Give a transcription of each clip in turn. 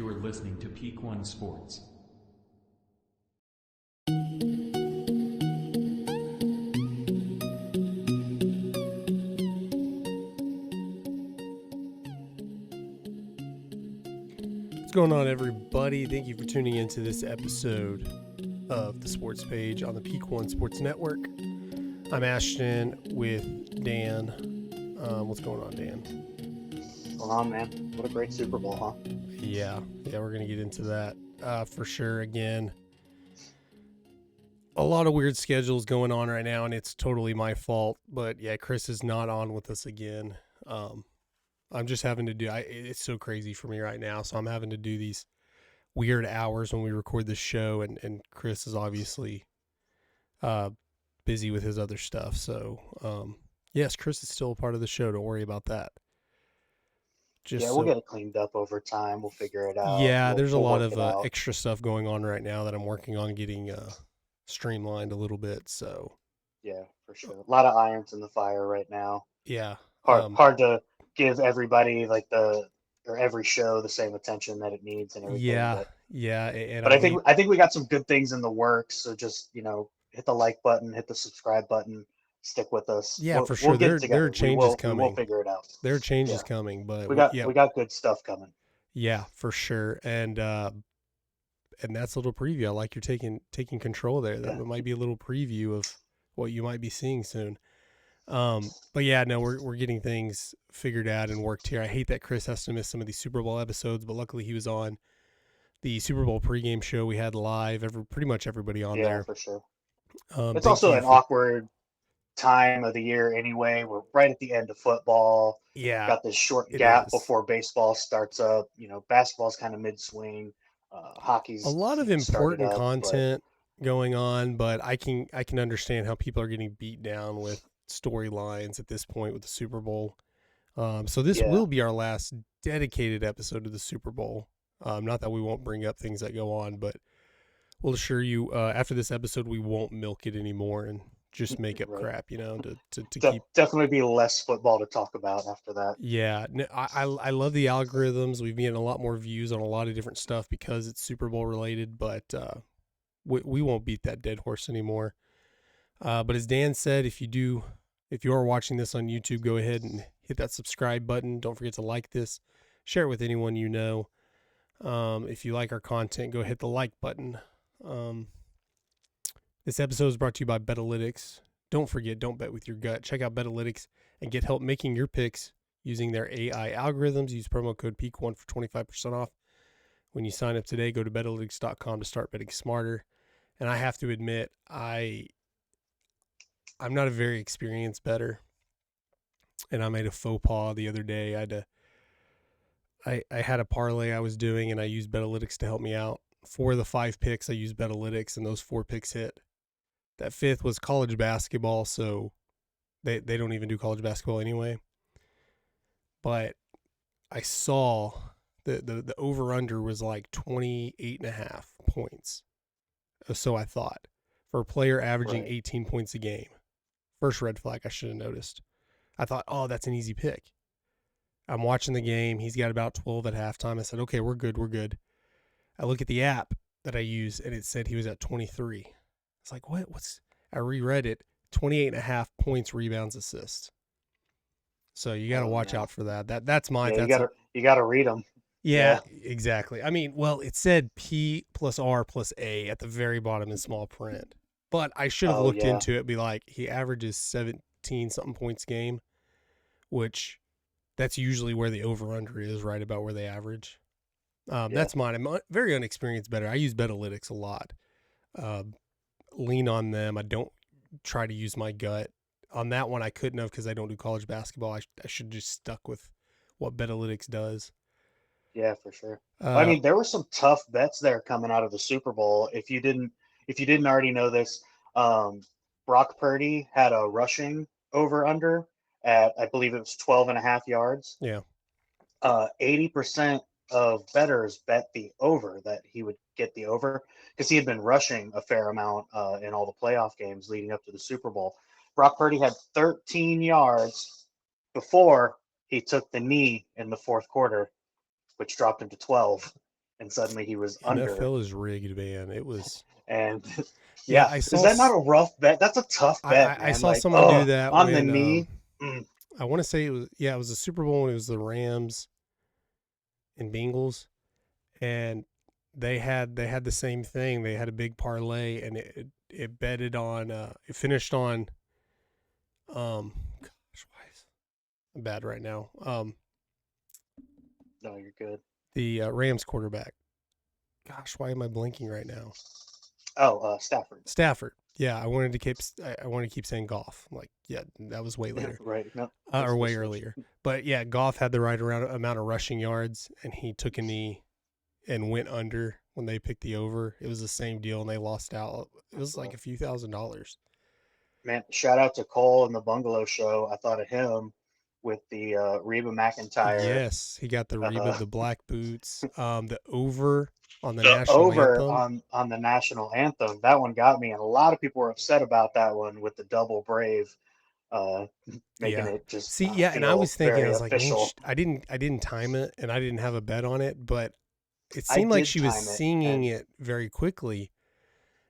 You are listening to Peak One Sports. What's going on, everybody? Thank you for tuning into this episode of the Sports Page on the Peak One Sports Network. I'm Ashton with Dan. What's going on, Dan? What's going on, man? What a great Super Bowl, huh? Yeah, we're going to get into that for sure. Again, a lot of weird schedules going on right now, and it's totally my fault. But yeah, Chris is not on with us again. I'm just having to do, it's so crazy for me right now. So I'm having to do these weird hours when we record this show, and Chris is obviously busy with his other stuff. So, yes, Chris is still a part of the show. Don't worry about that. We'll get it cleaned up over time. We'll figure it out. Yeah, there's a lot work of extra stuff going on right now that I'm working on getting streamlined a little bit. So yeah, for sure. A lot of irons in the fire right now. yeah, Hard to give everybody or every show the same attention that it needs and everything. And I think we got some good things in the works. So just hit the like button, hit the subscribe button, stick with us. Yeah, for sure. We'll There are changes coming. We'll figure it out. There are changes coming, but we got good stuff coming. Yeah, for sure. And that's a little preview. I like you're taking control there. That might be a little preview of what you might be seeing soon. But yeah, no, we're getting things figured out and worked here. I hate that Chris has to miss some of these Super Bowl episodes, but luckily he was on the Super Bowl pregame show we had live. Pretty much everybody on there. Yeah, for sure. It's also an awkward time of the year anyway. We're right at the end of football. Yeah, got this short gap before baseball starts up. Basketball's kind of mid-swing. Hockey's a lot of important content going on, but I can understand how people are getting beat down with storylines at this point with the Super Bowl. So this will be our last dedicated episode of the Super Bowl. Not that we won't bring up things that go on, but we'll assure you after this episode we won't milk it anymore and just make up crap, to keep. Definitely be less football to talk about after that. Yeah, I love the algorithms. We've been a lot more views on a lot of different stuff because it's Super Bowl related, but we won't beat that dead horse anymore. But as Dan said, if you are watching this on YouTube, go ahead and hit that subscribe button. Don't forget to like this, share it with anyone you know. If you like our content, go hit the like button. This episode is brought to you by Betalytics. Don't forget, don't bet with your gut. Check out Betalytics and get help making your picks using their AI algorithms. Use promo code PEAK1 for 25% off. When you sign up today, go to Betalytics.com to start betting smarter. And I have to admit, I'm not a very experienced bettor. And I made a faux pas the other day. I had a parlay I was doing, and I used Betalytics to help me out. 4 of the 5 picks, I used Betalytics, and those 4 picks hit. That 5th was college basketball, so they don't even do college basketball anyway. But I saw the over-under was like 28.5 points. So I thought, for a player averaging 18 points a game. First red flag I should have noticed. I thought, oh, that's an easy pick. I'm watching the game. He's got about 12 at halftime. I said, okay, we're good. I look at the app that I use, and it said he was at 23. It's like, what? I reread it. 28.5 points, rebounds, assists. So you got to watch out for that. That's mine. Yeah, you got to read them. Yeah, exactly. I mean, well, it said P plus R plus A at the very bottom in small print. But I should have looked into it, be like, he averages 17-something points a game, which that's usually where the over-under is, right about where they average. That's mine. I'm a very unexperienced bettor. I use Betalytics a lot. Lean on them. I don't try to use my gut. On that one, I couldn't have because I don't do college basketball. I should just stuck with what Betalytics does. Yeah, for sure. I mean, there were some tough bets there coming out of the Super Bowl. If you didn't already know this, Brock Purdy had a rushing over-under at, I believe it was 12.5 yards. Yeah. 80% of bettors bet the over, that he would get the over, because he had been rushing a fair amount in all the playoff games leading up to the Super Bowl. Brock Purdy had 13 yards before he took the knee in the fourth quarter, which dropped him to 12. and suddenly he was under. NFL is rigged, man. It was. And Yeah, yeah, I is saw. that not a rough bet? That's a tough bet, I man. saw Like, someone do oh, that on the when knee. Mm. I want to say it was it was the Super Bowl when it was the Rams and Bengals, and they had the same thing. They had a big parlay, and it betted on it finished on gosh, why is I'm bad right now. No, you're good. The Rams quarterback. Gosh, why am I blinking right now? Oh, Stafford. Stafford. Yeah, I wanted to keep saying Goff. I'm like, yeah, that was way later. Right. No. Or way earlier. But yeah, Goff had the right amount of rushing yards, and he took a knee and went under when they picked the over. It was the same deal, and they lost out. It was like a few $1,000s. Man, shout out to Cole and the Bungalow Show. I thought of him with the Reba McEntire. Yes, he got the Reba, the black boots, the over on the The national over anthem. on the national anthem. That one got me, and a lot of people were upset about that one with the double brave, making it just and I was thinking, I was like, man, official. I didn't time it, and I didn't have a bet on it, but it seemed like she was singing it very quickly.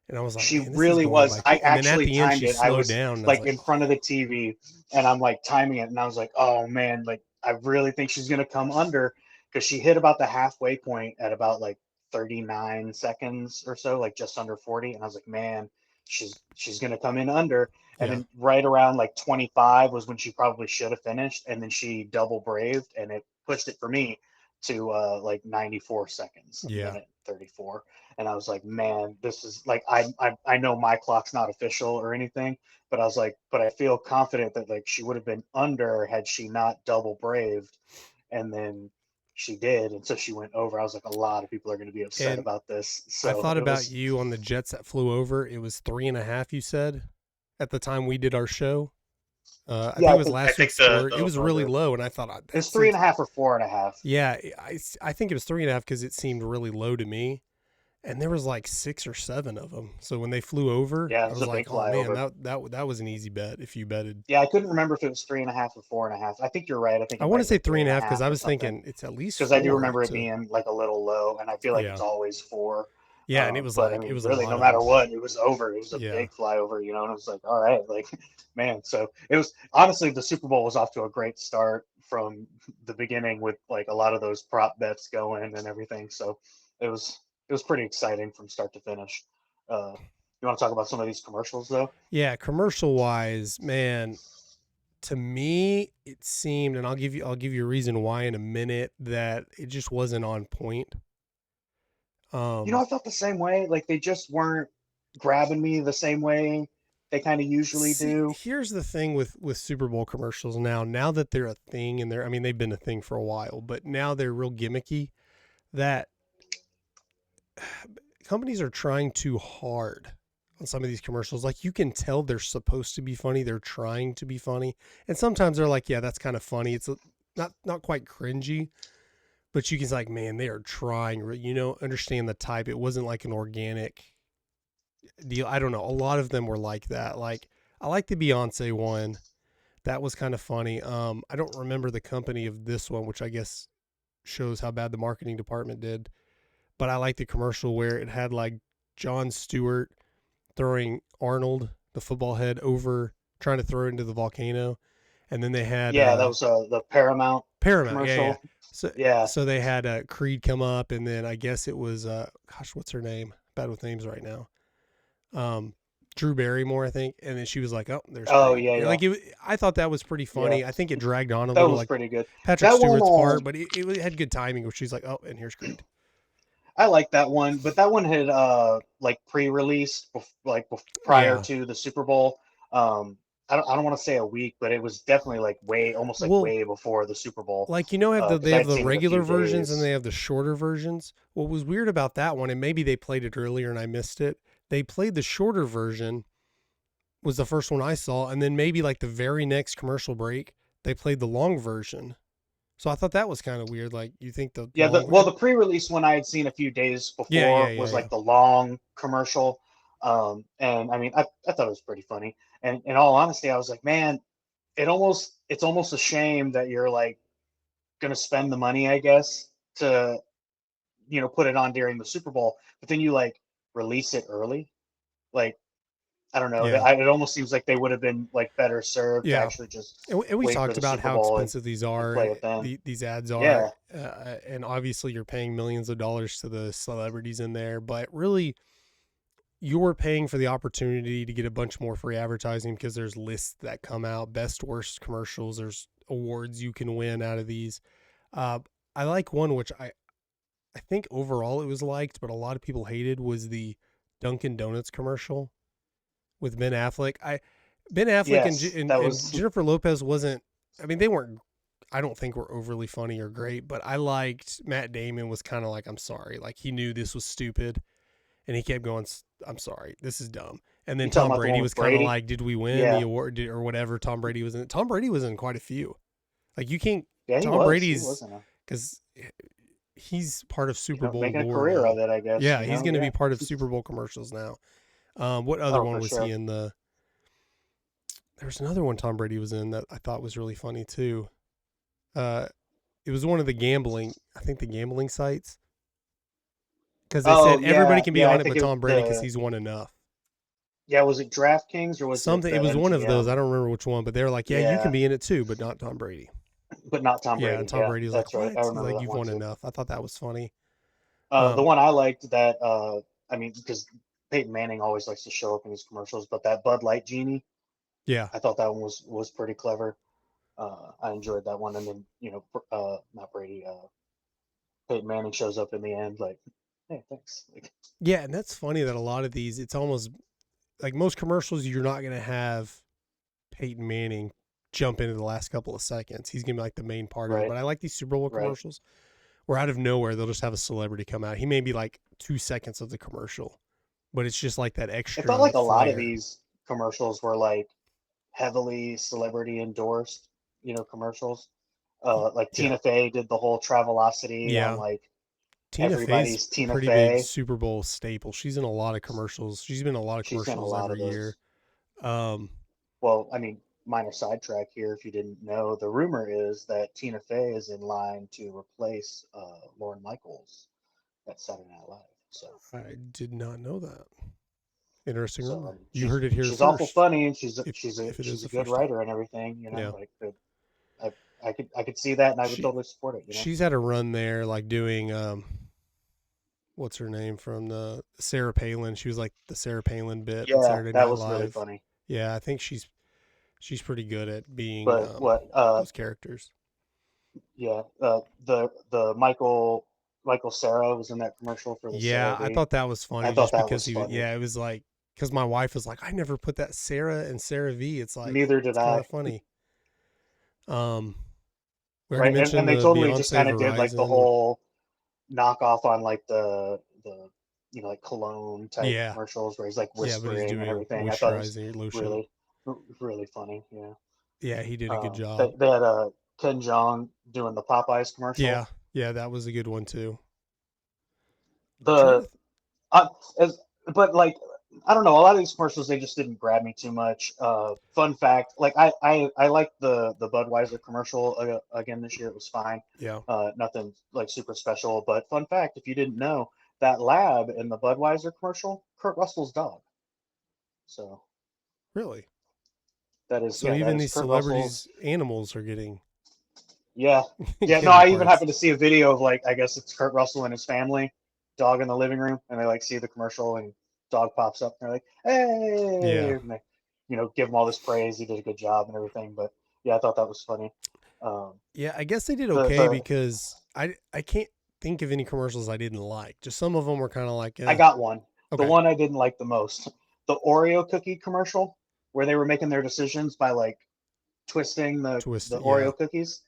And I was like, she really was. I actually timed it. I was down, like in front of the TV, and I'm like timing it, and I was like, oh man, like I really think she's gonna come under, because she hit about the halfway point at about like 39 seconds or so, like just under 40, and I was like, man, she's gonna come in under. And then right around like 25 was when she probably should have finished, and then she double braved, and it pushed it for me to like 94 seconds, minute 34. And I was like, man, this is like, I know my clock's not official or anything, but I was like, but I feel confident that like she would have been under had she not double braved, and then she did, and so she went over. I was like, a lot of people are going to be upset about this. So I thought about you on the jets that flew over. It was 3.5. You said at the time we did our show. I think it was last week's score. It was really low, and I thought it's 3.5 or 4.5. Yeah, I think it was 3.5 because it seemed really low to me. And there was like 6 or 7 of them. So when they flew over, I was like, oh man, that was an easy bet if you betted. Yeah, I couldn't remember if it was 3.5 or 4.5. I think you're right. I want to say 3.5 because I was thinking it's at least 4. Because I do remember it being like a little low, and I feel like it's always 4. Yeah, and it was but like, I mean, it was really no matter what, it was over. It was a big flyover, you know. And I was like, all right, like, man. So it was honestly, the Super Bowl was off to a great start from the beginning with like a lot of those prop bets going and everything. So it was pretty exciting from start to finish. You want to talk about some of these commercials though? Yeah, commercial wise, man. To me, it seemed, and I'll give you a reason why in a minute, that it just wasn't on point. I felt the same way. Like they just weren't grabbing me the same way they kind of usually do. Here's the thing with Super Bowl commercials now that they're a thing, and I mean, they've been a thing for a while, but now they're real gimmicky, that companies are trying too hard on some of these commercials. Like you can tell they're supposed to be funny. They're trying to be funny. And sometimes they're like, yeah, that's kind of funny. It's not quite cringy, but you can like, man, they are trying, understand the type. It wasn't like an organic deal. I don't know. A lot of them were like that. Like I like the Beyonce one. That was kind of funny. I don't remember the company of this one, which I guess shows how bad the marketing department did. But I like the commercial where it had like Jon Stewart throwing Arnold, the football head, over, trying to throw it into the volcano. And then they had... that was the Paramount commercial. So they had Creed come up, and then I guess it was, what's her name? Bad with names right now. Drew Barrymore, I think. And then she was like, oh, there's Creed. Yeah. Like I thought that was pretty funny. I think it dragged on a little. That was like pretty good. Patrick Stewart's part, but it had good timing where she's like, oh, and here's Creed. I like that one, but that one had like pre-released prior to the Super Bowl. I don't want to say a week, but it was definitely like way before the Super Bowl. Like they have the regular versions and they have the shorter versions. What was weird about that one, and maybe they played it earlier and I missed it. They played the shorter version, was the first one I saw, and then maybe like the very next commercial break, they played the long version. So I thought that was kind of weird. Like you think the the pre-release one I had seen a few days before was like the long commercial, and I mean I thought it was pretty funny. And in all honesty, I was like, man, it's almost a shame that you're like gonna spend the money, I guess, to put it on during the Super Bowl, but then you like release it early. Like, I don't know. Yeah. It almost seems like they would have been like better served to Yeah. actually just And we wait for talked the about Super how Bowl expensive these and are, play it then. these ads are, Yeah. and obviously you're paying millions of dollars to the celebrities in there, but really you're paying for the opportunity to get a bunch more free advertising because there's lists that come out, best, worst commercials. There's awards you can win out of these. I like one, which I think overall it was liked, but a lot of people hated, was the Dunkin' Donuts commercial with Ben Affleck. Ben Affleck Yes, and that was Jennifer Lopez wasn't, I mean, they weren't, I don't think were overly funny or great, but I liked Matt Damon was kind of like, I'm sorry. Like he knew this was stupid and he kept going, I'm sorry, this is dumb. And then you talking Tom about the one Brady was with kind of Brady? like, did we win the Yeah. award or whatever? Tom Brady was in quite a few. Like you can't, Yeah, Tom Brady's, he was in a, because he's part of Super Bowl making a lore career now. of it, I guess. Yeah, he's going to be part of Super Bowl commercials now. What other one for was sure. he in? There was another one Tom Brady was in that I thought was really funny too. It was one of the gambling sites. Because they said everybody can be on it but Tom Brady because he's won enough. Yeah, was it DraftKings or was something? It was one of those. I don't remember which one, but they were like, yeah, you can be in it too, but not Tom Brady. But not Tom Brady. Yeah, and Tom Brady was like, right. what? He's like, you've won enough. I thought that was funny. The one I liked that, I mean, because Peyton Manning always likes to show up in his commercials, but that Bud Light genie, yeah, I thought that one was pretty clever. I enjoyed that one, and then not Brady, Peyton Manning shows up in the end, like, hey, thanks. Like, yeah, and that's funny that a lot of these, it's almost like most commercials, you're not going to have Peyton Manning jump into the last couple of seconds. He's going to be like the main part of it. But I like these Super Bowl commercials where out of nowhere, they'll just have a celebrity come out. He may be like 2 seconds of the commercial, but it's just like that extra. It felt like a lot of these commercials were like heavily celebrity endorsed, commercials. Like Tina Fey did the whole Travelocity on like everybody's Tina pretty Fey. Big Super Bowl staple. She's in a lot of commercials. She's been in a lot of commercials every year. Well, I mean, minor sidetrack here. If you didn't know, the rumor is that Tina Fey is in line to replace Lorne Michaels at Saturday Night Live. So I did not know that. Interesting so, rumor. You heard it here she's first. Awful funny, and she's a good writer time. and everything. Yeah. Like I could see that, and I would totally support it. She's had a run there, like doing what's her name from the Sarah Palin. She was like the Sarah Palin bit. Yeah, Saturday that Night was Live. really funny. Yeah, I think she's pretty good at being those characters. Yeah, the Michael Cera was in that commercial for the I Sarah thought that was funny. I thought that because was funny. It was like because my wife was like, I never put that Sarah and Sarah V. It's like neither did I. Kind of funny. Right, and they totally just kind of did like the whole knockoff on like the like cologne type commercials where he's like whispering and everything. I thought it was really funny. Yeah. Yeah, he did a good job. They had Ken Jeong doing the Popeyes commercial. Yeah, that was a good one too. But like I don't know, a lot of these commercials they just didn't grab me too much. Fun fact, like I liked the Budweiser commercial again this year. It was fine. Yeah. Nothing like super special. But fun fact, if you didn't know, that lab in the Budweiser commercial, Kurt Russell's dog. So. Really. That is so. Even these celebrities' animals are getting. Yeah. Yeah. No, I even happened to see a video of like I guess it's Kurt Russell and his family, dog in the living room, and they like see the commercial and dog pops up and they're like, hey, and they, give him all this praise. He did a good job and everything. But yeah, I thought that was funny. I guess they did okay because I can't think of any commercials I didn't like. Just some of them were kind of like. I got one. Okay. The one I didn't like the most, the Oreo cookie commercial where they were making their decisions by like twisting the Oreo cookies.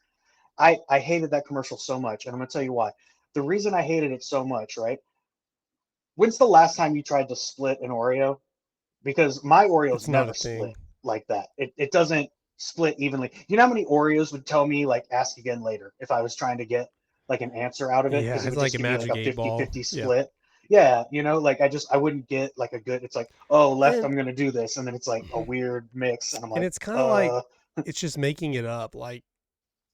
I hated that commercial so much, and I'm gonna tell you why. The reason I hated it so much, right? When's the last time you tried to split an Oreo? Because my Oreos never split like that. It doesn't split evenly. You know how many Oreos would tell me like ask again later if I was trying to get like an answer out of it? Yeah, it would like just a magic give me like a 50-50 split. Yeah, like I wouldn't get like a good. It's like, oh, left, I'm gonna do this, and then it's like a weird mix, and I'm like, and it's kind of like it's just making it up. Like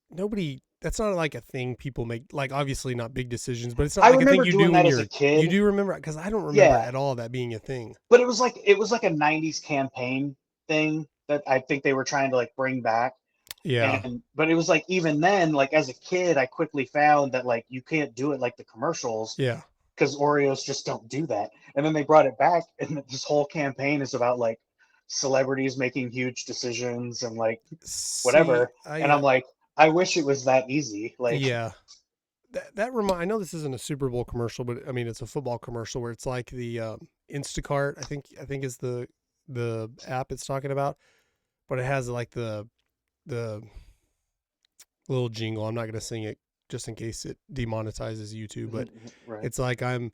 nobody. That's not like a thing people make. Like obviously not big decisions, but it's not I like a thing remember you doing do when that as a you kid. do remember, because I don't remember Yeah, at all that being a thing. but it was like a '90s campaign thing that I think they were trying to like bring back. Yeah. And but it was like even then, like as a kid, I quickly found that like you can't do it like the commercials Yeah. because Oreos just don't do that. And then they brought it back, and this whole campaign is about like celebrities making huge decisions and like See, whatever. And I'm like, I wish it was that easy. Like, yeah. I know this isn't a Super Bowl commercial, but I mean it's a football commercial where it's like the Instacart. I think is the app it's talking about, but it has like the little jingle. I'm not gonna sing it just in case it demonetizes YouTube, but right. it's like I'm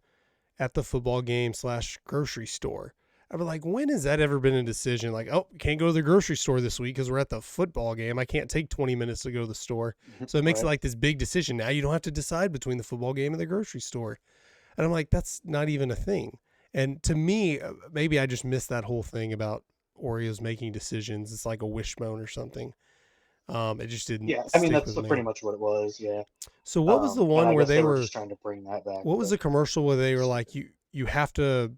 at the football game / grocery store. I'm like, when has that ever been a decision? Like, oh, can't go to the grocery store this week because we're at the football game. I can't take 20 minutes to go to the store. So it makes it Right. like this big decision. Now you don't have to decide between the football game and the grocery store. And I'm like, that's not even a thing. And to me, maybe I just missed that whole thing about Oreos making decisions. It's like a wishbone or something. It just didn't Yeah, I mean stick that's with pretty me. much what it was. Yeah. So what was the And one I where guess they they were were? just trying to bring that back. What was But the commercial where they were like, you have to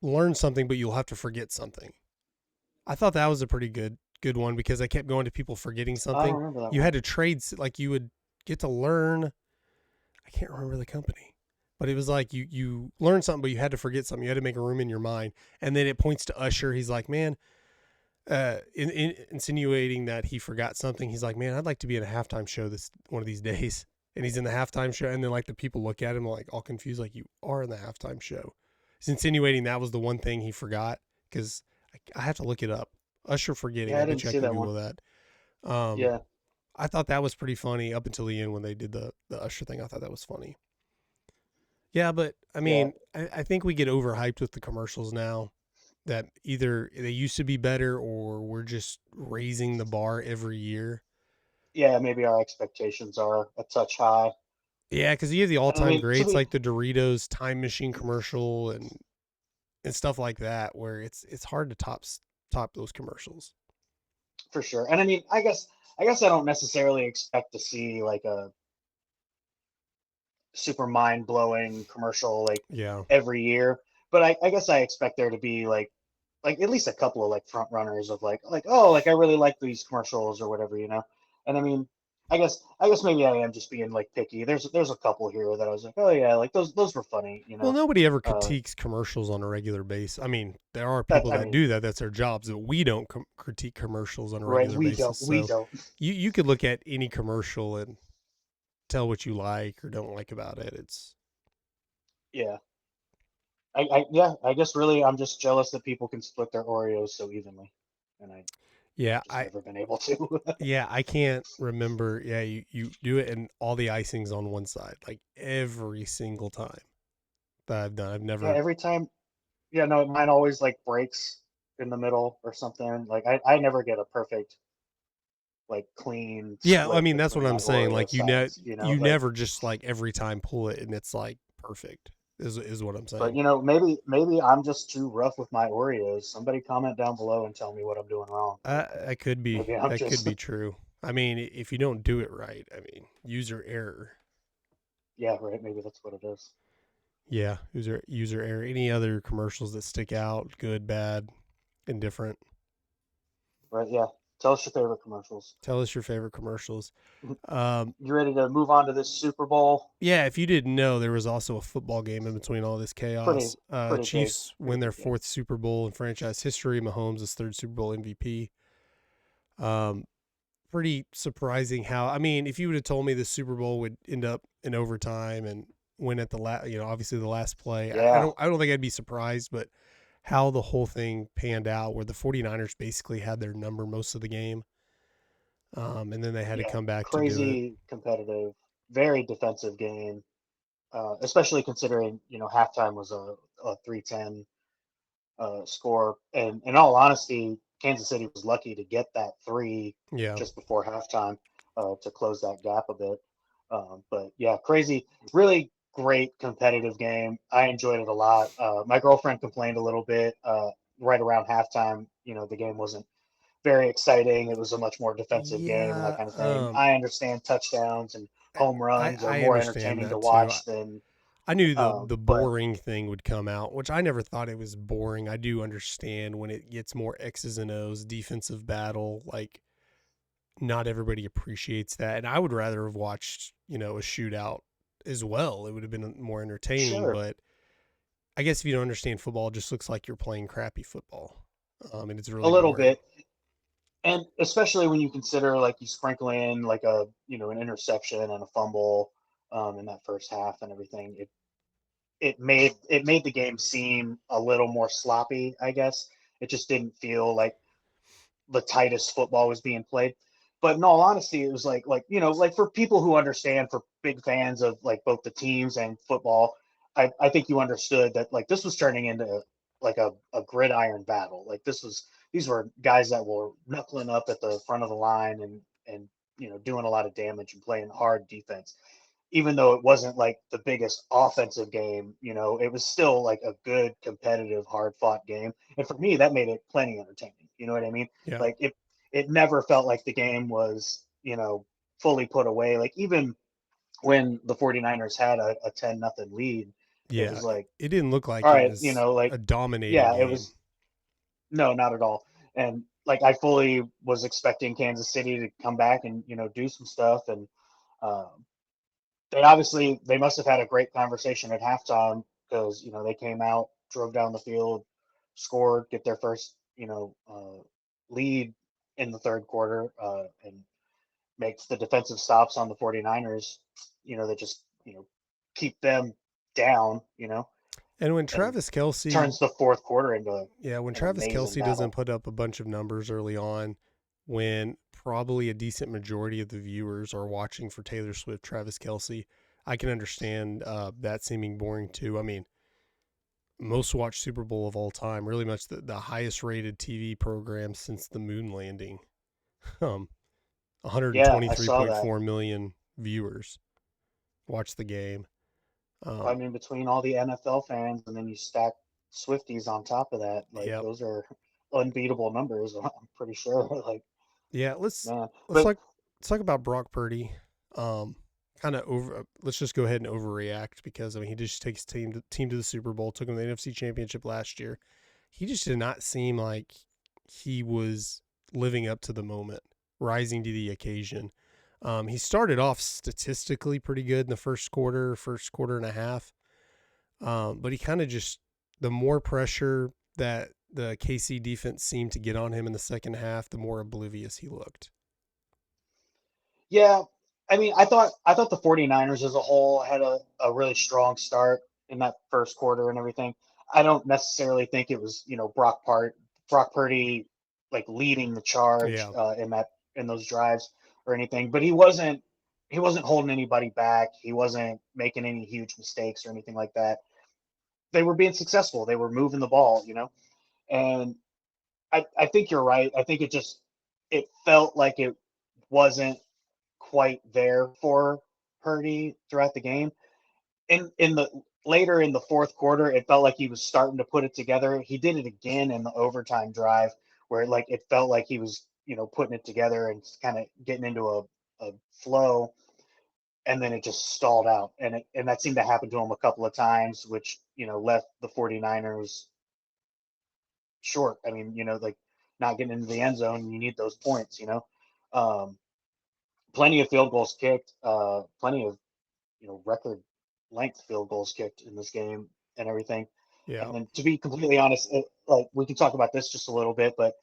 learn something, but you'll have to forget something? I thought that was a pretty good one because I kept going to people forgetting I don't something. remember that You one. had to trade, like you would get to learn. I can't remember the company, but it was like you learned something, but you had to forget something. You had to make a room in your mind, and then it points to Usher. He's like, man, insinuating that he forgot something. He's like, man, I'd like to be in a halftime show this one of these days. And he's in the halftime show, and then like the people look at him like all confused, like you are in the halftime show. He's insinuating that was the one thing he forgot because I have to look it up. Usher forgetting. Yeah, I I bet didn't you I see can that one. Google that. Um, Yeah. I thought that was pretty funny up until the end when they did the Usher thing. I thought that was funny. Yeah, but I Yeah. mean, I think we get overhyped with the commercials now. That either they used to be better or we're just raising the bar every year. Yeah, maybe our expectations are a touch high. Yeah, because you have the And I all-time mean, to greats be like the Doritos time machine commercial and stuff like that, where it's hard to top those commercials. for sure. And I mean, I guess I don't necessarily expect to see like a super mind blowing commercial like Yeah, every year, but I guess I expect there to be like at least a couple of like front runners of like oh like I really like these commercials or whatever, you know. And I mean, I guess maybe I am just being like picky. There's a couple here that I was like, oh yeah, like those were funny, you well, know. nobody ever Uh, critiques commercials on a regular basis. I mean, there are that people I that mean, do that. That's their jobs. But we don't critique commercials on a right? regular We don't basis. we So don't. you could look at any commercial and tell what you like or don't like about it. It's Yeah. Yeah, I guess really I'm just jealous that people can split their Oreos so evenly, and I yeah, just never been able to. I can't remember. Yeah, you do it and all the icing's on one side, like every single time that I've done. I've Yeah, never. every time. Yeah, no, mine always like breaks in the middle or something. Like I never get a perfect like clean Yeah, I split mean that's what between I'm my saying. Oreo Like sides, you know. you Like, never just like every time pull it and it's like perfect. Is what I'm but saying. you know, maybe I'm just too rough with my Oreos. Somebody comment down below and tell me what I'm doing wrong. Like maybe I'm That could just be true. I mean, if you don't do it right, I mean, user error. yeah, right. Maybe that's what it is. Yeah, user error. Any other commercials that stick out? Good, bad, indifferent. Right? Yeah. Tell us your favorite commercials. Tell us your favorite commercials. You Um, ready to move on to this Super Bowl? yeah, if you didn't know, there was also a football game in between all this Pretty chaos. big, Chiefs pretty win their big game. fourth Super Bowl in franchise history. Mahomes is third Super Bowl MVP. Um, Pretty surprising how. I mean, if you would have told me the Super Bowl would end up in overtime and win at the last, obviously the last play, Yeah. I don't think I'd be surprised, but how the whole thing panned out, where the 49ers basically had their number most of the game, and then they had to Yeah. come back to do it. Crazy competitive, very defensive game. Especially considering halftime was a 3-10 score, and in all honesty, Kansas City was lucky to get that three Yeah, just before halftime to close that gap a bit. But yeah, crazy, really great competitive game. I enjoyed it a lot. My girlfriend complained a little bit right around halftime. The game wasn't very exciting. It was a much more defensive game and that Yeah, kind of thing. I understand touchdowns and home runs are I more understand entertaining to that too. watch than, I knew the but boring thing would come out, which I never thought it was boring. I do understand when it gets more X's and O's, defensive battle, like not everybody appreciates that. And I would rather have watched, a shootout as well. It would have been more entertaining, sure, but I guess if you don't understand football, it just looks like you're playing crappy football. And it's a really little boring. bit. And especially when you consider like you sprinkle in like an interception and a fumble in that first half and everything, it made the game seem a little more sloppy, I guess. It just didn't feel like the tightest football was being played. But in all honesty, it was like for people who understand, for big fans of like both the teams and football, I think you understood that like this was turning into like a gridiron battle. Like these were guys that were knuckling up at the front of the line and doing a lot of damage and playing hard defense. Even though it wasn't like the biggest offensive game, it was still like a good, competitive, hard fought game. And for me, that made it plenty entertaining. You know what I mean? Yeah. Like it never felt like the game was, fully put away. Like even when the 49ers had a 10-0 lead, it Yeah. was like, It didn't look like all it right, was like, a dominating yeah, it game. was, no, not at all. And like I fully was expecting Kansas City to come back and, do some stuff. And um, they must have had a great conversation at halftime because they came out, drove down the field, scored, get their first lead in the third quarter, and makes the defensive stops on the 49ers, that just keep them down, And when and Travis Kelsey turns the fourth quarter into Yeah, when an Travis amazing Kelsey doesn't battle. put up a bunch of numbers early on, when probably a decent majority of the viewers are watching for Taylor Swift, Travis Kelsey, I can understand that seeming boring too. I mean, most watched Super Bowl of all time, really much the highest rated TV program since the moon landing. Um, Yeah, I saw that. 123.4 million viewers watched the game. I Um, mean, between all the NFL fans and then you stack Swifties on top of that, like yep. those are unbeatable numbers. I'm pretty sure. Like, Yeah, let's man, let's but talk let's talk about Brock Purdy. Um, kind of over. Let's just go ahead and overreact because I mean he just takes team to the Super Bowl, took him to the NFC Championship last year. He just did not seem like he was living up to the moment, rising to the occasion. He started off statistically pretty good in the first quarter and a half, but he kind of just the more pressure that the KC defense seemed to get on him in the second half, the more oblivious he looked. yeah, I mean, I thought the 49ers as a whole had a really strong start in that first quarter and everything. I don't necessarily think it was, Brock Purdy like leading the charge Yeah. in those drives or anything, but he wasn't holding anybody back. He wasn't making any huge mistakes or anything like that. They were being successful. They were moving the ball, and I think you're right. I think it felt like it wasn't quite there for Purdy throughout the game. In the later in the fourth quarter, it felt like he was starting to put it together. He did it again in the overtime drive where like it felt like he was, putting it together and kind of getting into a flow, and then it just stalled out. And that seemed to happen to him a couple of times, which, left the 49ers short. I mean, like not getting into the end zone, you need those points, Um, plenty of field goals kicked, plenty of record length field goals kicked in this game and everything. Yeah. And then to be completely honest, like we can talk about this just a little bit, but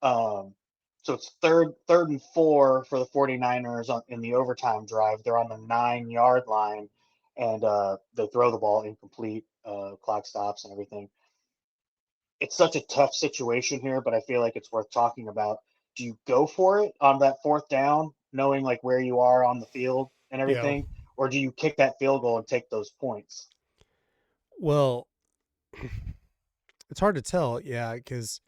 um, so it's third and four for the 49ers in the overtime drive. They're on the 9-yard line, and they throw the ball incomplete. Clock stops and everything. It's such a tough situation here, but I feel like it's worth talking about. Do you go for it on that fourth down, knowing like where you are on the field and Yeah. everything, or do you kick that field goal and take those points? Well, it's hard to tell. Yeah. Because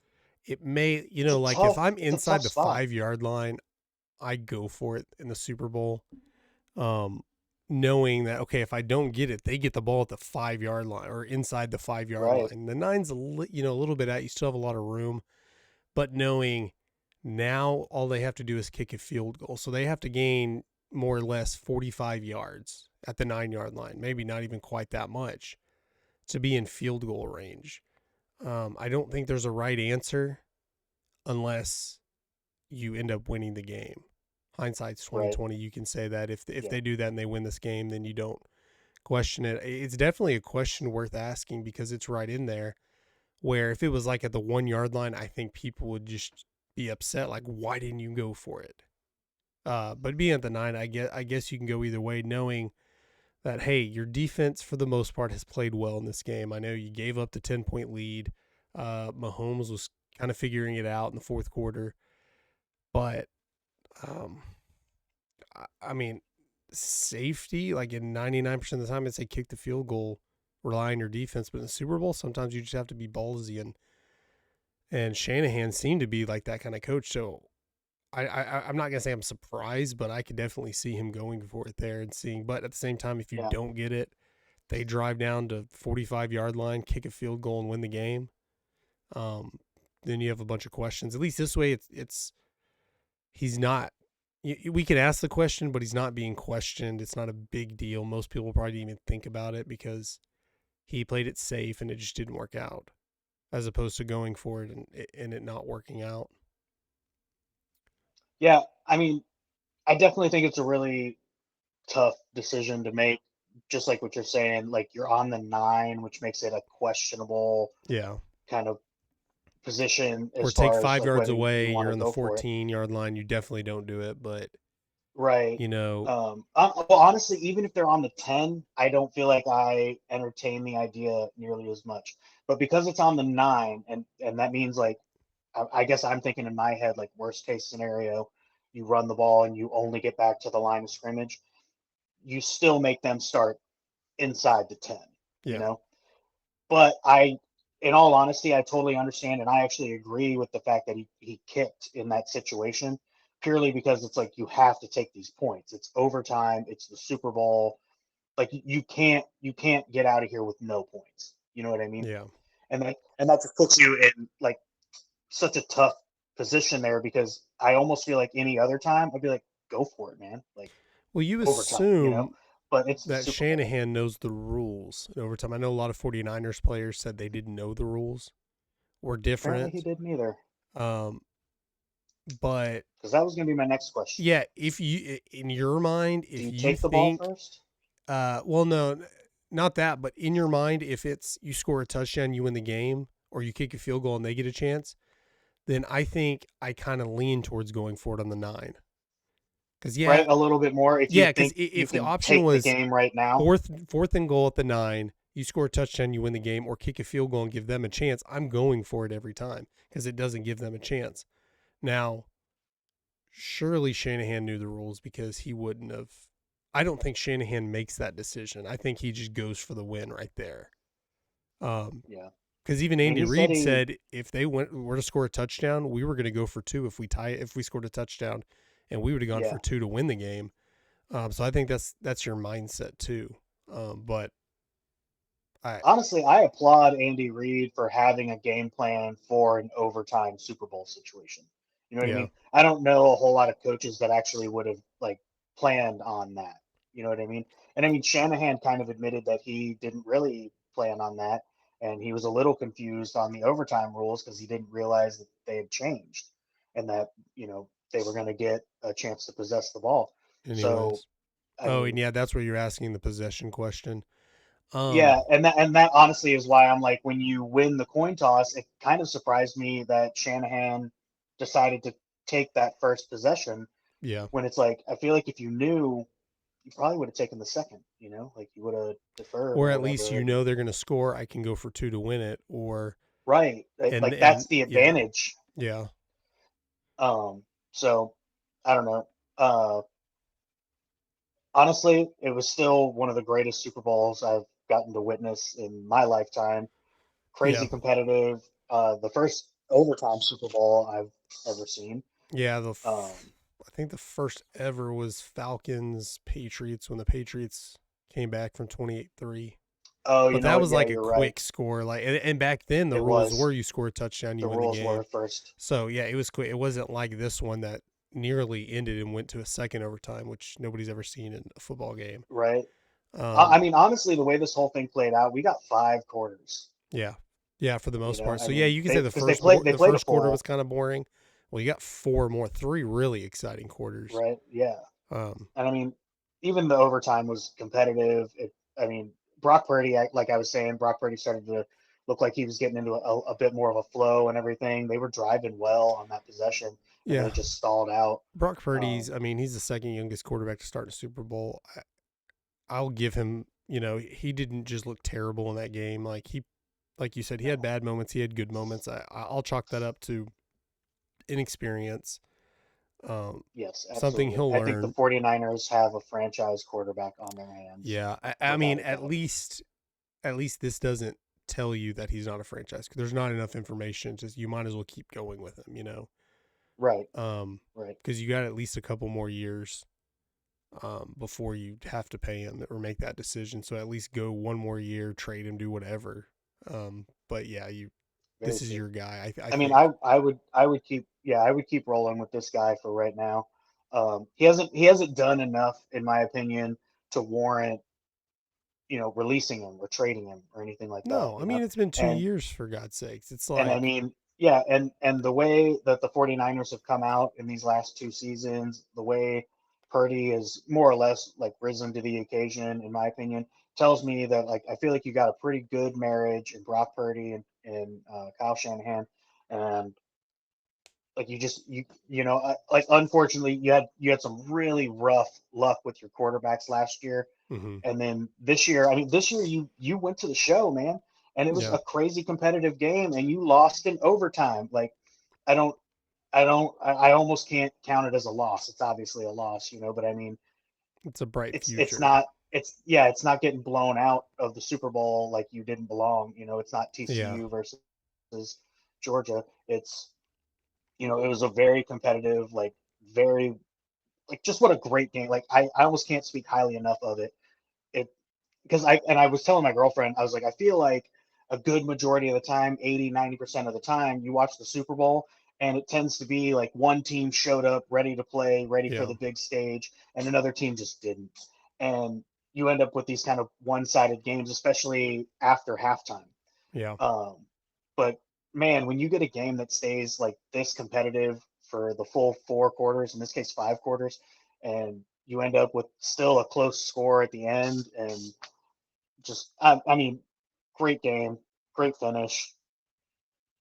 it may, It's a like if tough, I'm it's a tough inside the spot. 5 yard line, I go for it in the Super Bowl. Um, Knowing that, okay, if I don't get it, they get the ball at the 5 yard line or inside the 5 yard Right. line. The nine's a little bit out. You still have a lot of room, but knowing Now all they have to do is kick a field goal. So they have to gain more or less 45 yards at the 9-yard line, maybe not even quite that much, to be in field goal range. I don't think there's a right answer unless you end up winning the game. Hindsight's 2020. You can say that if they do that and they win this game, then you don't question it. It's definitely a question worth asking because it's right in there. Where if it was like at the 1-yard line, I think people would just be upset. Like, why didn't you go for it? But being at the 9, I guess you can go either way, knowing that, hey, your defense for the most part has played well in this game. I know you gave up the 10-point lead. Mahomes was kind of figuring it out in the fourth quarter. But, I mean, safety, like in 99% of the time, I'd say kick the field goal, rely on your defense. But in the Super Bowl, sometimes you just have to be ballsy. And Shanahan seemed to be like that kind of coach. So I'm not going to say I'm surprised, but I could definitely see him going for it there and seeing. But at the same time, if you don't get it, they drive down to 45-yard line, kick a field goal, and win the game. Then you have a bunch of questions. At least this way, he's not. We could ask the question, but he's not being questioned. It's not a big deal. Most people probably didn't even think about it because he played it safe and it just didn't work out, as opposed to going for it and it not working out. Yeah, I mean, I definitely think it's a really tough decision to make. Just like what you're saying, like you're on the 9, which makes it a questionable kind of position or as take far as 5 like yards whether away, you want you're to on the go for it. 14-yard line. You definitely don't do it, but Right. you know, Well, honestly, even if they're on the 10, I don't feel like I entertain the idea nearly as much. But because it's on the 9, and that means like, I guess I'm thinking in my head, like worst case scenario, you run the ball and you only get back to the line of scrimmage, you still make them start inside the 10, you know? But in all honesty, I totally understand. And I actually agree with the fact that he kicked in that situation purely because it's like you have to take these points. It's overtime. It's the Super Bowl. Like you can't get out of here with no points. You know what I mean? Yeah. And that just puts you in like such a tough position there because I almost feel like any other time I'd be like, go for it, man. Like Well, you overtime, assume But it's the that Super Bowl. Shanahan knows the rules in overtime. I know a lot of 49ers players said they didn't know the rules were Apparently he different. didn't either. But because that was going to be my next question. yeah, if you, in your mind, Do if you you take the ball think, first? well, no, not that, but in your mind, if it's you score a touchdown, you win the game, or you kick a field goal and they get a chance, then I think I kind of lean towards going for it on the 9. Because Right, a little bit more if you because think you if the can option take the was game right now. fourth and goal at the 9, you score a touchdown, you win the game, or kick a field goal and give them a chance, I'm going for it every time because it doesn't give them a chance. Now, surely Shanahan knew the rules because he wouldn't have. I don't think Shanahan makes that decision. I think he just goes for the win right there. Yeah. Because even I mean, Andy he Reid he said if they were to score a touchdown, we were going to go for 2 if we scored a touchdown, and we would have gone yeah. for 2 to win the game. So I think that's your mindset too. But Honestly, I applaud Andy Reid for having a game plan for an overtime Super Bowl situation. You know what I yeah, mean? I don't know a whole lot of coaches that actually would have like planned on that. You know what I mean? And I mean Shanahan kind of admitted that he didn't really plan on that, and he was a little confused on the overtime rules because he didn't realize that they had changed, and that they were going to get a chance to possess the ball. So anyways. I Oh, and mean, yeah, that's where you're asking the possession question. yeah, and that honestly is why I'm like, when you win the coin toss, it kind of surprised me that Shanahan decided to take that first possession Yeah. when it's like I feel like if you knew, you probably would have taken the second, like you would have deferred Or or at least whatever. they're going to score. I can go for 2 to win it. Or Right. Like that's the yeah, advantage. yeah, So I don't know. Honestly, it was still one of the greatest Super Bowls I've gotten to witness in my lifetime. yeah, Crazy competitive. The first overtime Super Bowl I've ever seen. yeah. Um, I think the first ever was Falcons Patriots when the Patriots came back from 28-3. Oh, But that was like a you're quick right. score. Like, and back then the It rules was. were you score a touchdown, you The win the rules game. were first. So yeah, it was quick. It wasn't like this one that nearly ended and went to a second overtime, which nobody's ever seen in a football game. Right. I Um, mean, honestly, the way this whole thing played out, we got 5 quarters. yeah, yeah, for the most part. I So yeah, mean, you could say they because they the played a first quarter full, was kind of boring. Well, you got three really exciting quarters. right? Yeah. Um, And I mean, even the overtime was competitive. I mean, Brock Purdy, like I was saying, Brock Purdy started to look like he was getting into a bit more of a flow and everything. They were driving well on that possession, and yeah, they just stalled out. Brock Purdy's. Um, I mean, he's the second youngest quarterback to start a Super Bowl. I'll give him. He didn't just look terrible in that game. Like you said, he had no. bad moments. He had good moments. I'll chalk that up to inexperience. Yes, Something absolutely. he'll I think the learn. 49ers have a franchise quarterback on their hands, Yeah, I without mean, a doubt. at least this doesn't tell you that he's not a franchise. There's not enough information. Just you might as well keep going with him. Right, Um, right. because you got at least a couple more years before you have to pay him or make that decision. So at least go one more year, trade him, do whatever. But yeah, Very this is true. your guy. I I mean, think. I would keep yeah, I would keep rolling with this guy for right now. He hasn't done enough, in my opinion, to warrant releasing him or trading him or anything like that. No, I mean it's been 2 And years for God's sakes. It's I like mean, yeah, and the way that the 49ers have come out in these last 2 seasons, the way Purdy has more or less like risen to the occasion, in my opinion, tells me that like I feel like you got a pretty good marriage in Brock Purdy and Kyle Shanahan, and like like unfortunately you had some really rough luck with your quarterbacks last year, mhm, and then this year, I mean, this year you went to the show, man, and it was yeah, a crazy competitive game, and you lost in overtime. Like, I don't, I almost can't count it as a loss. It's obviously a loss, but I mean, it's a bright it's future. not, it's not getting blown out of the Super Bowl like you didn't belong. It's not Yeah, TCU versus Georgia. It was a very competitive, like very, like just what a great game. Like I almost can't speak highly enough of it. It because I was telling my girlfriend, I was like, I feel like a good majority of the time, 80-90% of the time, you watch the Super Bowl and it tends to be like one team showed up ready to play, ready for yeah, the big stage, and another team just didn't. And you end up with these kind of one-sided games, especially after halftime. yeah, But man, when you get a game that stays like this competitive for the full 4 quarters, in this case 5 quarters, and you end up with still a close score at the end, and just I mean, great game, great finish.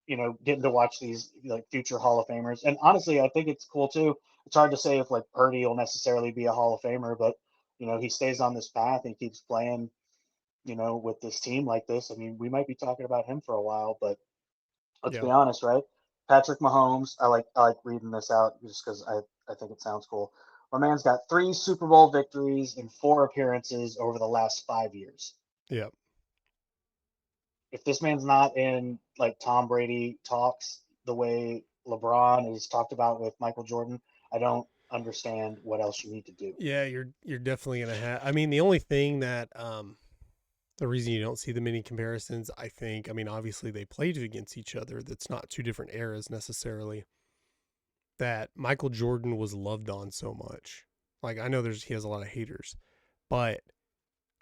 Getting to watch these like future Hall of Famers, and honestly, I think it's cool too. It's hard to say if like Purdy will necessarily be a Hall of Famer, but he stays on this path and keeps playing. With this team like this, I mean, we might be talking about him for a while, but let's yeah. be honest, right? Patrick Mahomes, I like reading this out just because I think it sounds cool. My man's got 3 Super Bowl victories in 4 appearances over the last 5 years. Yeah. If this man's not in like Tom Brady talks the way LeBron is talked about with Michael Jordan, I don't understand what else you need to do. Yeah, you're definitely gonna have. I mean, the only thing that the reason you don't see the many comparisons, I think, I mean, obviously they played against each other. That's not two different eras necessarily. That Michael Jordan was loved on so much. Like I know he has a lot of haters, but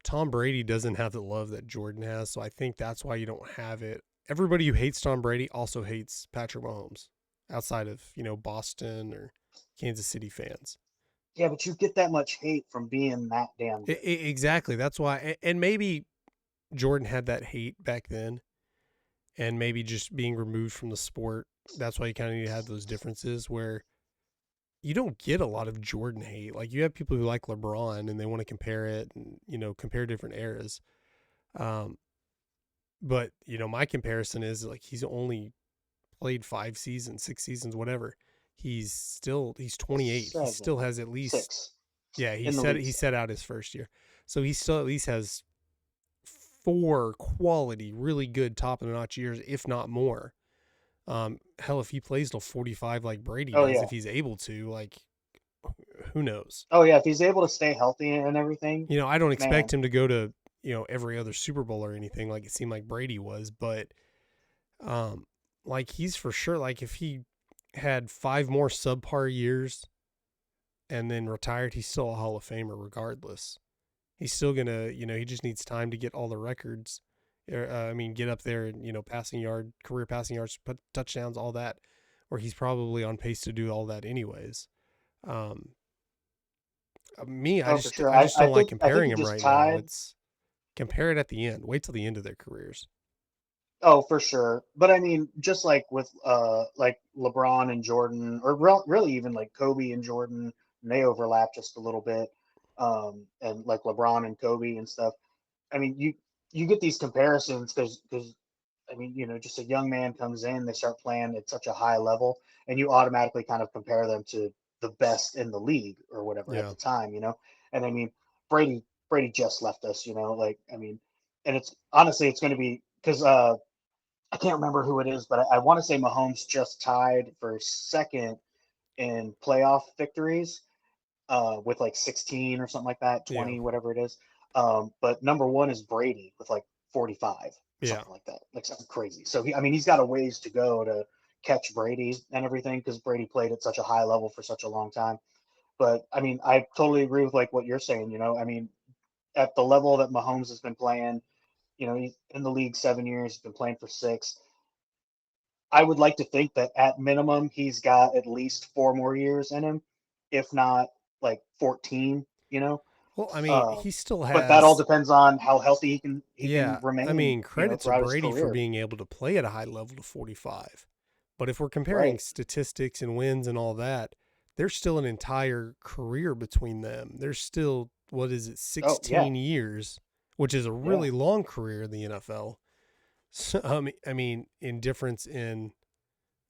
Tom Brady doesn't have the love that Jordan has. So I think that's why you don't have it. Everybody who hates Tom Brady also hates Patrick Mahomes, outside of Boston or Kansas City fans. Yeah, but you get that much hate from being that damn good. Exactly. That's why, and maybe Jordan had that hate back then, and maybe just being removed from the sport. That's why you kind of need to have those differences where you don't get a lot of Jordan hate. Like you have people who like LeBron and they want to compare it and compare different eras. Um, but my comparison is like he's only played 5 seasons, 6 seasons, whatever. He's 28. He still Seven, has at least six yeah. in the league. He set out his first year, so he still at least has 4 quality, really good top of the notch years, if not more. Hell, if he plays till 45 like Brady Oh does, yeah. if he's able to, like, who knows? Oh yeah. If he's able to stay healthy and everything, I don't expect man. him to go to every other Super Bowl or anything like it seemed like Brady was, but like he's for sure, like if he had 5 more subpar years and then retired, he's still a Hall of Famer regardless. He's still gonna, he just needs time to get all the records. Get up there and career passing yards, put touchdowns, all that, or he's probably on pace to do all that anyways. I for sure. just don't like I think comparing he them just right now. tied. It's compare it at the end. Wait till the end of their careers. Oh, for sure. But I mean, just like with like LeBron and Jordan, or really even like Kobe and Jordan, and they overlap just a little bit. And like LeBron and Kobe and stuff. I mean, you get these comparisons because I mean, just a young man comes in, they start playing at such a high level, and you automatically kind of compare them to the best in the league or whatever at Yeah. the time. And I mean, Brady just left us. Like I mean, and it's honestly it's going to be because I can't remember who it is, but I want to say Mahomes just tied for second in playoff victories with like 16 or something like that, Yeah. 20, whatever it is. But number one is Brady with like 45, Yeah. something like that, like something crazy. So he's got a ways to go to catch Brady and everything because Brady played at such a high level for such a long time. But I mean, I totally agree with like what you're saying. I mean, at the level that Mahomes has been playing, he's in the league 7 years, he's been playing for 6. I would like to think that at minimum he's got at least 4 more years in him, if not like 14. Well, I mean, Um, he still but that all has. depends on how healthy he can Yeah, I remain, mean, credit to throughout his Brady for career. being able to play at a high level to 45. But if we're comparing Right. statistics and wins and all that, there's still an entire career between them. There's still, what is it, Oh yeah, 16 years, which is a yeah. really long career in the NFL. So, I mean, in difference in,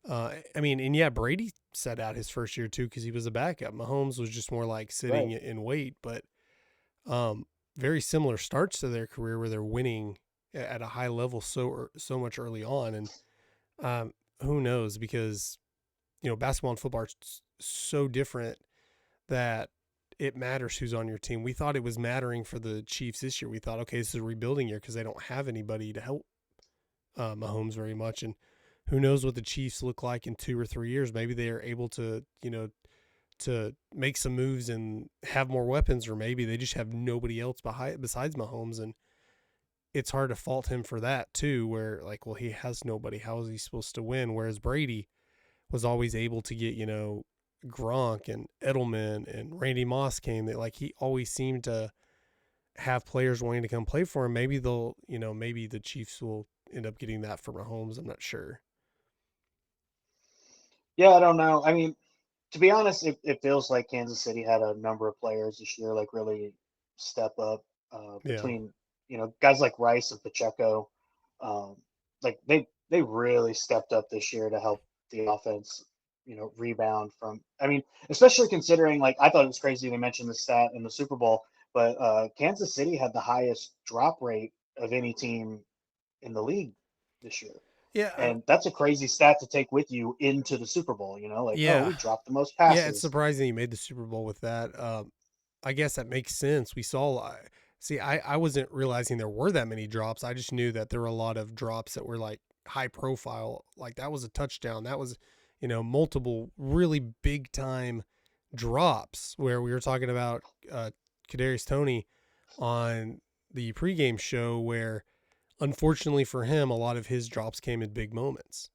and yeah, Brady set out his first year too because he was a backup. Mahomes was just more like sitting Right. in wait, but um, very similar starts to their career where they're winning at a high level so much early on, and who knows, because basketball and football are so different that it matters who's on your team. We thought it was mattering for the Chiefs this year. We thought, okay, this is a rebuilding year because they don't have anybody to help Mahomes very much, and who knows what the Chiefs look like in 2 or 3 years. Maybe they are able to to make some moves and have more weapons, or maybe they just have nobody else besides Mahomes, and it's hard to fault him for that too, where like, well, he has nobody, how is he supposed to win? Whereas Brady was always able to get Gronk and Edelman and Randy Moss came, that like he always seemed to have players wanting to come play for him. Maybe maybe the Chiefs will end up getting that for Mahomes, I'm not sure. Yeah, I don't know. I mean, to be honest, it feels like Kansas City had a number of players this year like really step up Yeah. between guys like Rice and Pacheco. Um, like they really stepped up this year to help the offense, rebound from. I mean, especially considering like I thought it was crazy they mentioned the stat in the Super Bowl, but Kansas City had the highest drop rate of any team in the league this year. Yeah. And that's a crazy stat to take with you into the Super Bowl, like, oh, Yeah. we dropped the most Yeah, it's passes. surprising you made the Super Bowl with that. I guess that makes sense. We saw. See, I wasn't realizing there were that many drops. I just knew that there were a lot of drops that were like high profile. Like that was a touchdown. That was, multiple really big time drops where we were talking about Kadarius Toney on the pregame show, where unfortunately for him, a lot of his drops came in big moments,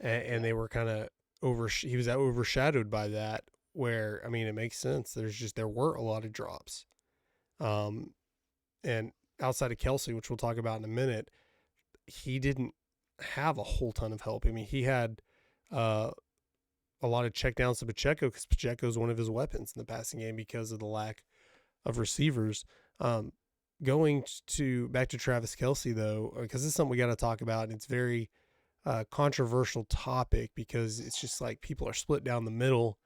and Yeah. they were kind of he was overshadowed by that, where I mean it makes sense, there were a lot of drops, and outside of Kelsey, which we'll talk about in a minute, he didn't have a whole ton of help. I mean, he had uh, a lot of checkdowns to Pacheco because Pacheco is one of his weapons in the passing game because of the lack of receivers. Going to back to Travis Kelsey though, because this is something we got to talk about, and it's very controversial topic because it's just like people are split down the middle,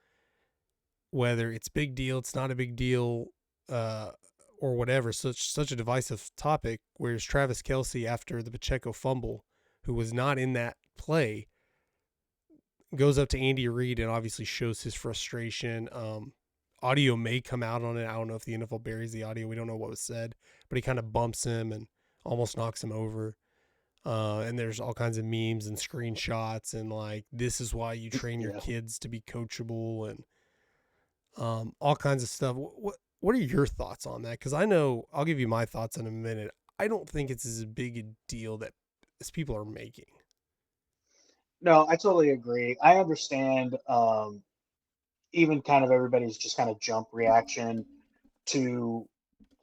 whether it's big deal, it's not a big deal, or whatever. Such a divisive topic. Whereas Travis Kelsey, after the Pacheco fumble, who was not in that play, goes up to Andy Reid and obviously shows his frustration. audio may come out on it. I don't know if the NFL buries the audio. We don't know what was said, but he kind of bumps him and almost knocks him over. And there's all kinds of memes and screenshots and like, this is why you train your kids to be coachable and all kinds of stuff. What are your thoughts on that? Because I know, I'll give you my thoughts in a minute. I don't think it's as big a deal that as people are making. No, I totally agree. I understand even kind of everybody's just kind of jump reaction to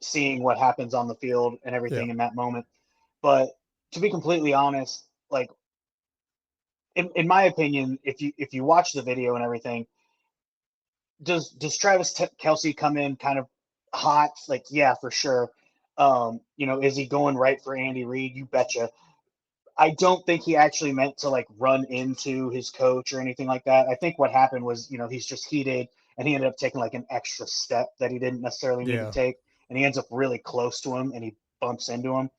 seeing what happens on the field and everything in that moment. But to be completely honest, like in my opinion, if you watch the video and everything, does Travis Kelce come in kind of hot? Like, yeah, for sure. Is he going right for Andy Reid? You betcha. I don't think he actually meant to like run into his coach or anything like that. I think what happened was, he's just heated and he ended up taking like an extra step that he didn't necessarily need to take. And he ends up really close to him and he bumps into him.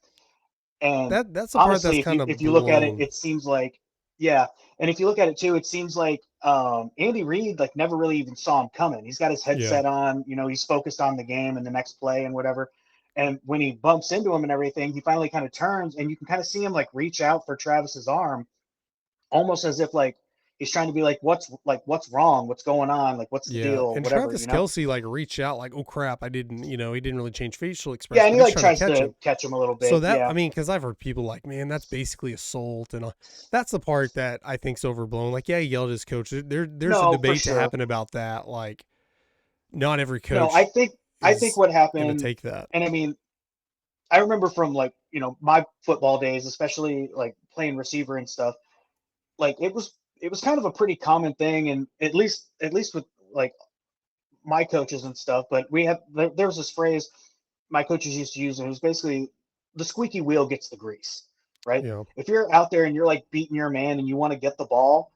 And that's the honestly, part that's kind of if you look at it, it seems like, yeah. And if you look at it too, it seems like Andy Reid like never really even saw him coming. He's got his headset on, he's focused on the game and the next play and whatever. And when he bumps into him and everything, he finally kind of turns and you can kind of see him like reach out for Travis's arm, almost as if like he's trying to be like, what's wrong? What's going on? Like, what's the deal? And whatever, Travis Kelce like reach out like, oh crap, I didn't, he didn't really change facial Yeah, expression. and he like tries to catch him a little bit. So that, I mean, because I've heard people like, man, that's basically assault, and that's the part that I think's overblown. Like, yeah, he yelled at his coach. There's a debate to happen about that. Like, not every coach. No, I think what happened. Gonna take that. And I mean, I remember from like my football days, especially like playing receiver and stuff. Like it was kind of a pretty common thing, and at least with like my coaches and stuff. But there's this phrase my coaches used to use, and it was basically the squeaky wheel gets the grease, right? Yeah. If you're out there and you're like beating your man and you want to get the ball,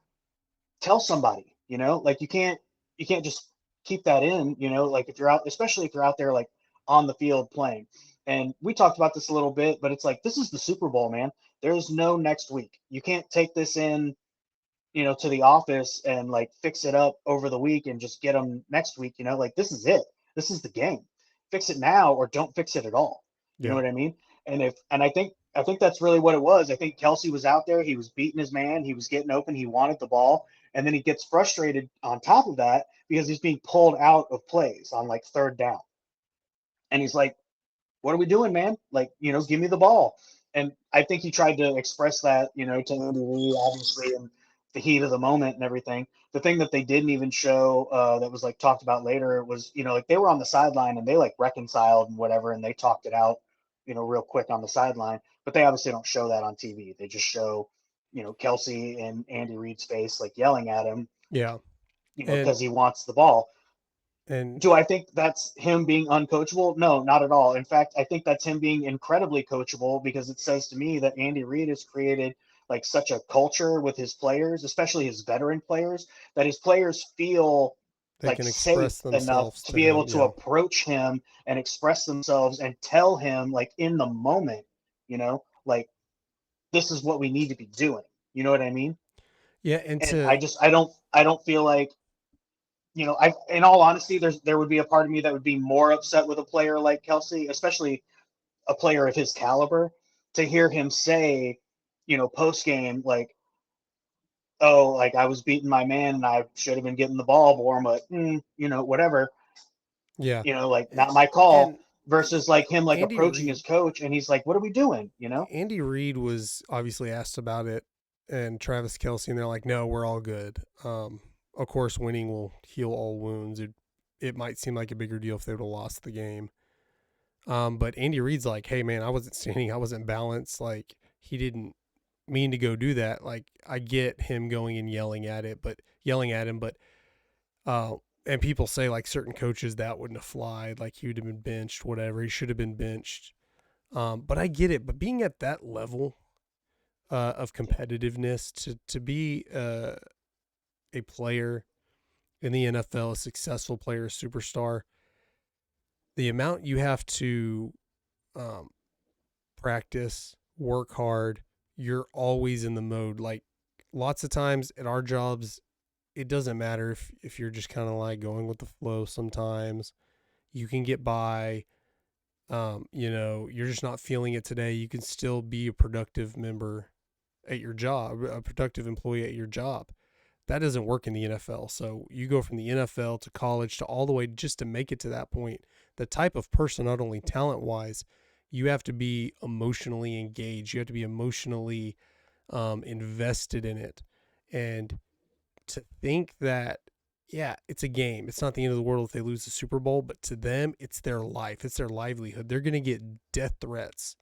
tell somebody, like you can't just keep that in, like if you're out, especially if you're out there like on the field playing. And we talked about this a little bit, but it's like, this is the Super Bowl, man. There's no next week. You can't take this in, to the office and like fix it up over the week and just get them next week, like this is it. This is the game. Fix it now or don't fix it at all. You know what I mean? And I think that's really what it was. I think Kelce was out there. He was beating his man. He was getting open. He wanted the ball. And then he gets frustrated on top of that because he's being pulled out of plays on like third down. And he's like, what are we doing, man? Like, give me the ball. And I think he tried to express that, to Andy Reid, obviously, in the heat of the moment and everything. The thing that they didn't even show that was like talked about later was, like they were on the sideline and they like reconciled and whatever, and they talked it out, real quick on the sideline. But they obviously don't show that on TV. They just show, Kelce and Andy Reid's face like yelling at him. Yeah. Because he wants the ball. And do I think that's him being uncoachable? No, not at all. In fact, I think that's him being incredibly coachable because it says to me that Andy Reid has created like such a culture with his players, especially his veteran players, that his players feel they like can safe enough to be able to approach him and express themselves and tell him like in the moment, like this is what we need to be doing. You know what I mean? Yeah. And I don't feel like, in all honesty, there would be a part of me that would be more upset with a player like Kelce, especially a player of his caliber, to hear him say, post game, like, oh, like I was beating my man and I should have been getting the ball more, but whatever. Yeah. Like not my call. And versus like him like Andy approaching Reid, his coach and he's like, what are we doing? Andy Reid was obviously asked about it and Travis Kelce, and they're like, no, we're all good. Of course, winning will heal all wounds. It might seem like a bigger deal if they would have lost the game. But Andy Reid's like, hey, man, I wasn't standing. I wasn't balanced. Like, he didn't mean to go do that. Like, I get him going and yelling at him, but and people say like certain coaches that wouldn't have flied. Like, he would have been benched, whatever. He should have been benched. But I get it. But being at that level of competitiveness, to be a player in the NFL, a successful player, a superstar, the amount you have to practice, work hard, you're always in the mode. Like lots of times at our jobs, it doesn't matter if you're just kind of like going with the flow. Sometimes you can get by. You're just not feeling it today. You can still be a productive member at your job, a productive employee at your job. That doesn't work in the NFL. So you go from the NFL to college to all the way just to make it to that point. The type of person, not only talent wise, you have to be emotionally engaged. You have to be emotionally invested in it. And to think that, yeah, it's a game. It's not the end of the world if they lose the Super Bowl, but to them, it's their life. It's their livelihood. They're going to get death threats,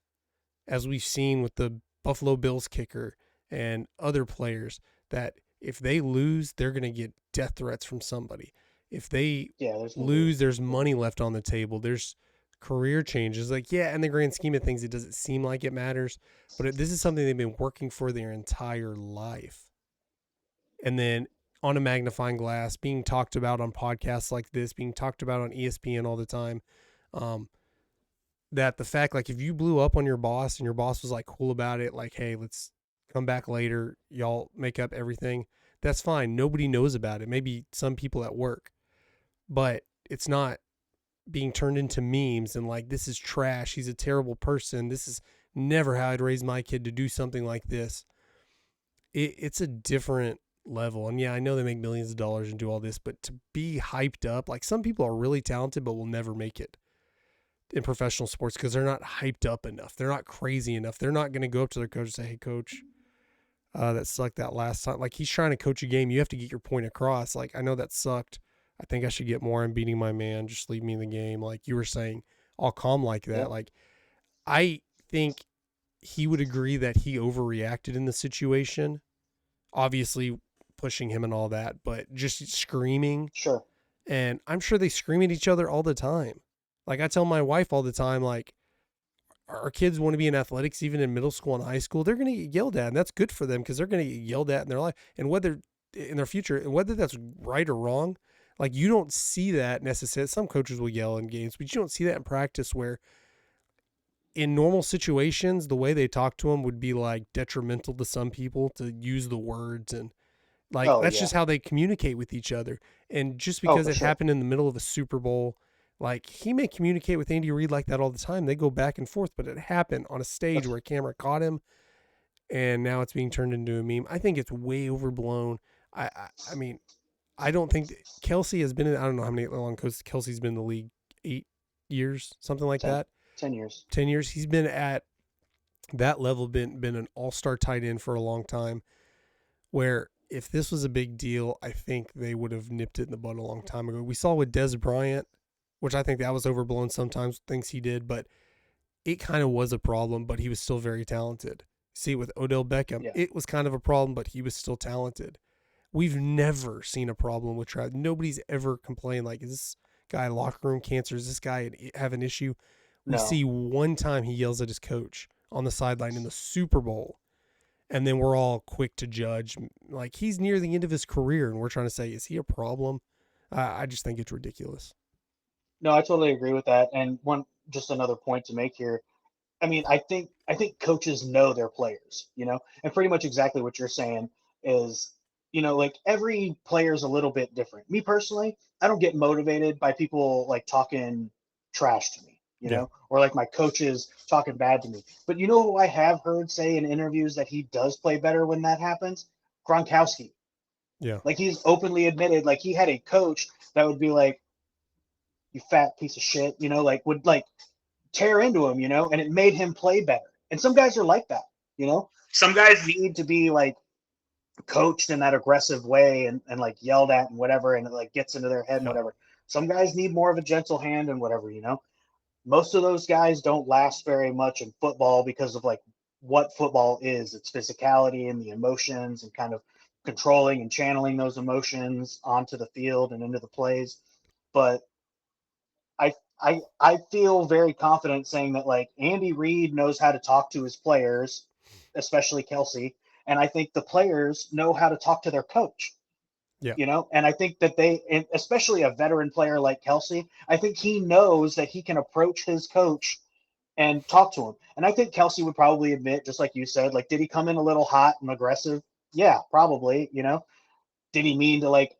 as we've seen with the Buffalo Bills kicker and other players, that if they lose, they're going to get death threats from somebody. If they lose, there's money left on the table. There's career changes. Like, yeah, in the grand scheme of things, it doesn't seem like it matters, but this is something they've been working for their entire life. And then on a magnifying glass, being talked about on podcasts like this, being talked about on ESPN all the time, that the fact, like, if you blew up on your boss and your boss was like cool about it, like, hey, let's come back later, y'all make up everything, that's fine. Nobody knows about it. Maybe some people at work, but it's not being turned into memes and like, this is trash, he's a terrible person, this is never how I'd raise my kid to do something like this. It's a different level. And yeah, I know they make millions of dollars and do all this, but to be hyped up, like, some people are really talented but will never make it in professional sports because they're not hyped up enough. They're not crazy enough. They're not going to go up to their coach and say, hey, coach, that sucked that last time. Like, he's trying to coach a game. You have to get your point across. Like, I know that sucked. I think I should get more. I'm beating my man. Just leave me in the game. Like you were saying, all calm like that. Yep. Like, I think he would agree that he overreacted in the situation. Obviously, pushing him and all that, but just screaming. Sure. And I'm sure they scream at each other all the time. Like, I tell my wife all the time, like, our kids want to be in athletics, even in middle school and high school, they're going to get yelled at, and that's good for them because they're going to get yelled at in their life and whether in their future, and whether that's right or wrong. Like, you don't see that necessarily. Some coaches will yell in games, but you don't see that in practice, where in normal situations, the way they talk to them would be like detrimental to some people, to use the words, and like, that's just how they communicate with each other. And just because it happened in the middle of a Super Bowl, like, he may communicate with Andy Reid like that all the time. They go back and forth, but it happened on a stage where a camera caught him, and now it's being turned into a meme. I think it's way overblown. I mean, I don't think Kelsey has been in, I don't know how many long Kelsey's been in the league, 8 years, something like 10 years. 10 years. He's been at that level, been an all-star tight end for a long time, where if this was a big deal, I think they would have nipped it in the bud a long time ago. We saw with Dez Bryant, which I think that was overblown sometimes, things he did, but it kind of was a problem, but he was still very talented. See, with Odell Beckham, it was kind of a problem, but he was still talented. We've never seen a problem with Travis. Nobody's ever complained, like, is this guy locker room cancer? Is this guy have an issue? We see one time he yells at his coach on the sideline in the Super Bowl, and then we're all quick to judge. Like, he's near the end of his career, and we're trying to say, is he a problem? I just think it's ridiculous. No, I totally agree with that. And just another point to make here. I mean, I think coaches know their players, and pretty much exactly what you're saying is, like, every player is a little bit different. Me personally, I don't get motivated by people like talking trash to me, or like my coaches talking bad to me. But you know who I have heard say in interviews that he does play better when that happens? Gronkowski. Yeah. Like, he's openly admitted, like, he had a coach that would be like, you fat piece of shit, like, would like tear into him, and it made him play better. And some guys are like that, some guys need to be like coached in that aggressive way and like yelled at and whatever, and it like gets into their head and whatever. Some guys need more of a gentle hand and whatever, most of those guys don't last very much in football because of like what football is. It's physicality and the emotions and kind of controlling and channeling those emotions onto the field and into the plays. But I feel very confident saying that, like, Andy Reid knows how to talk to his players, especially Kelsey, and I think the players know how to talk to their coach. And I think that and especially a veteran player like Kelsey, I think he knows that he can approach his coach and talk to him. And I think Kelsey would probably admit, just like you said, like, did he come in a little hot and aggressive? Yeah, probably, Did he mean to like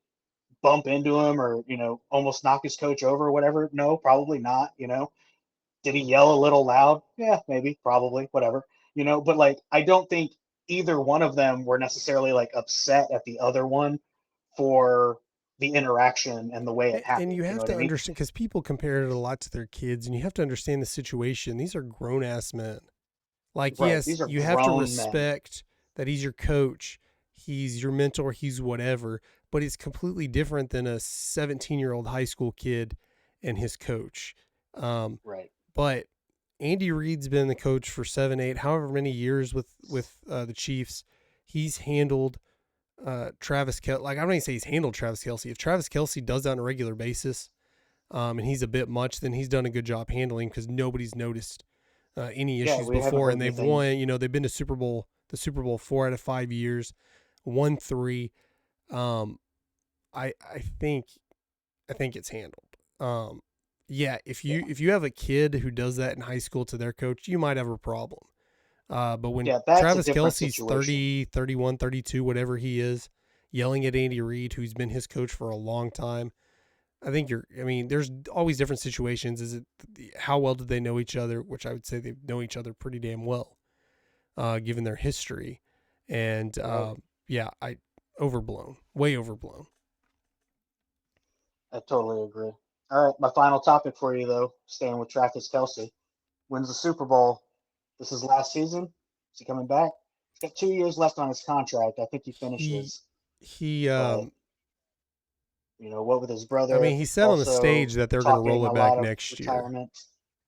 bump into him or, almost knock his coach over or whatever? No, probably not. Did he yell a little loud? Yeah, maybe, probably, whatever. But like, I don't think either one of them were necessarily like upset at the other one for the interaction and the way it And happened. you You know have what to I mean? understand, because people compare it a lot to their kids, and you have to understand the situation. These are grown ass men. Like, Right. yes, These are you have to grown men. respect that he's your coach, he's your mentor, he's whatever, but it's completely different than a 17-year-old high school kid and his coach. Right. But Andy Reid's been the coach for 7, 8, however many years with the Chiefs. He's handled Travis Kelce. Like, I'm not even say he's handled Travis Kelce. If Travis Kelce does that on a regular basis, and he's a bit much, then he's done a good job handling, because nobody's noticed any Yeah, issues we haven't before, heard and they've anything. won. They've been to the Super Bowl 4 out of 5 years, won 3. I think it's handled. Yeah, if you have a kid who does that in high school to their coach, you might have a problem. But when Yeah, that's a Travis different Kelce's situation. 30, 31, 32, whatever he is, yelling at Andy Reid, who's been his coach for a long time, there's always different situations. Is it how well did they know each other? Which I would say they know each other pretty damn well, given their history. And Right. yeah, overblown, way overblown. I totally agree. All right, my final topic for you though, staying with Travis Kelsey, wins the Super Bowl. This is last season. Is he coming back? He's got 2 years left on his contract. I think he He finishes. he But what with his brother he said on the also stage that they're going to roll talking it a back lot of next year. retirement.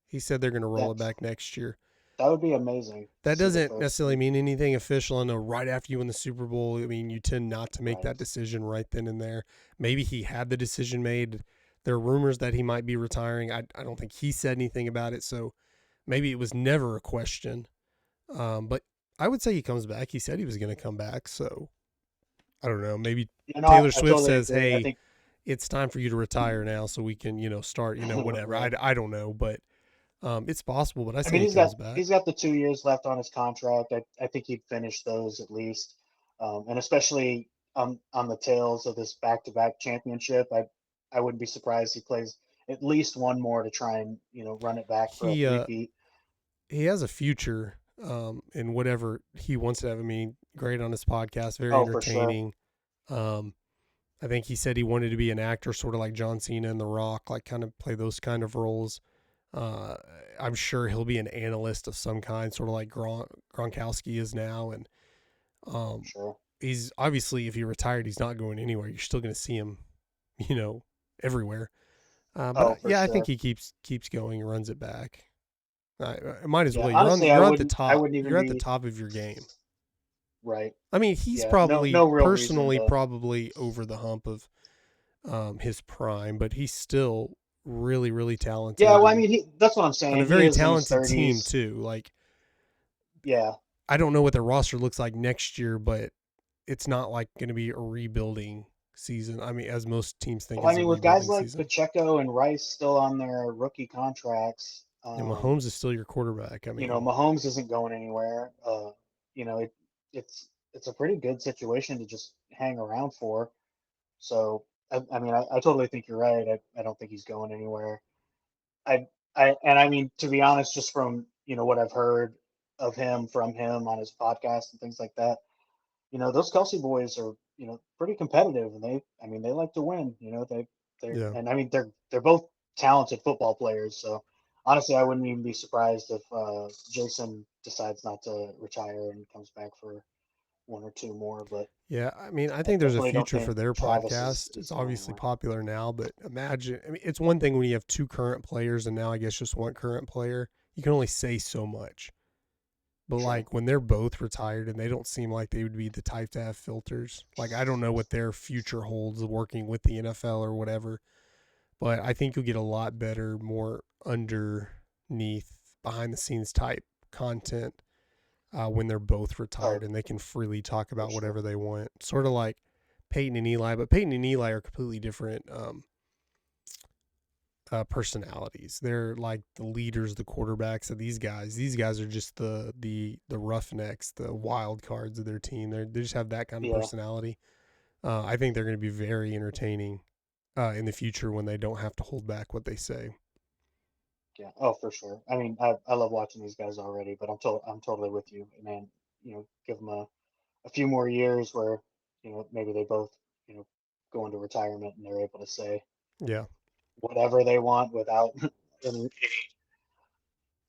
He said they're going to roll it That back next year. that would be amazing to That see the doesn't first. necessarily mean anything official. I know right after you win the Super Bowl, you tend not to make Right. that decision right then and there. Maybe he had the decision made. There are rumors that he might be retiring. I don't think he said anything about it, so maybe it was never a question. But I would say he comes back. He said he was going to come back, so I don't know. Maybe Taylor I Swift totally says, agree. I "Hey, think it's time for you to retire now, so we can, start, whatever." right. I don't know, but it's possible. But I I say mean, he comes back. he's got the 2 years left on his contract. I think he'd finish those at least, and especially on the tails of this back-to-back championship, I wouldn't be surprised he plays at least one more to try and run it back for a He three-peat. he has a future in whatever he wants to have. Great on his podcast, very Oh, for sure. entertaining. Um, I think he said he wanted to be an actor, sort of like John Cena and The Rock, like kind of play those kind of roles. I'm sure he'll be an analyst of some kind, sort of like Gronkowski is now. And Sure. he's obviously, if he retired, he's not going anywhere. You're still going to see him, everywhere. Oh, But for yeah, I think sure. he keeps going and runs it back. I might as Yeah. well. Honestly, You're at the I top. wouldn't even You're at the be top of your game. right. He's Yeah. No, probably no real reason personally to. probably over the hump of his prime, but he's still really, really Yeah. talented, Well, I and mean, that's what I'm on a saying. He very is in his talented team 30s. too. Like, Yeah. I don't know what their roster looks like next year, but it's not like going to be a rebuilding season. As most teams think Well, I is a mean, with guys rebuilding like season. Pacheco and Rice still on their rookie contracts, And Mahomes is still your quarterback. Mahomes isn't going anywhere. It, it's a pretty good situation to just hang around for. So, I totally think you're right. I don't think he's going anywhere. I mean, to be honest, just from what I've heard of him from him on his podcast and things like that, those Kelsey boys are, pretty competitive, and they like to win. Yeah. And I mean, they're both talented football players. So honestly, I wouldn't even be surprised if Jason decides not to retire and comes back for one or two more. But Yeah, I I think there's a definitely don't future think for their Travis podcast. It's is going obviously anywhere. popular now, but imagine, it's one thing when you have two current players and now I guess just one current player. You can only say so much. But Sure. like when they're both retired and they don't seem like they would be the type to have filters. Like I don't know what their future holds working with the NFL or whatever. But I think you'll get a lot better, more underneath, behind the scenes type content when they're both retired Oh, and they can freely talk for about sure. whatever they want. Sort of like Peyton and Eli, but Peyton and Eli are completely different personalities. They're like the leaders, the quarterbacks of these guys. These guys are just the roughnecks, the wild cards of their team. They just have that kind of Yeah. personality. I think they're going to be very entertaining in the future when they don't have to hold back what they say. Yeah. Oh, for sure. I mean, I love watching these guys already, but I'm totally with you, man. Give them a few more years where, maybe they both, go into retirement and they're able to say Yeah. whatever they want without any,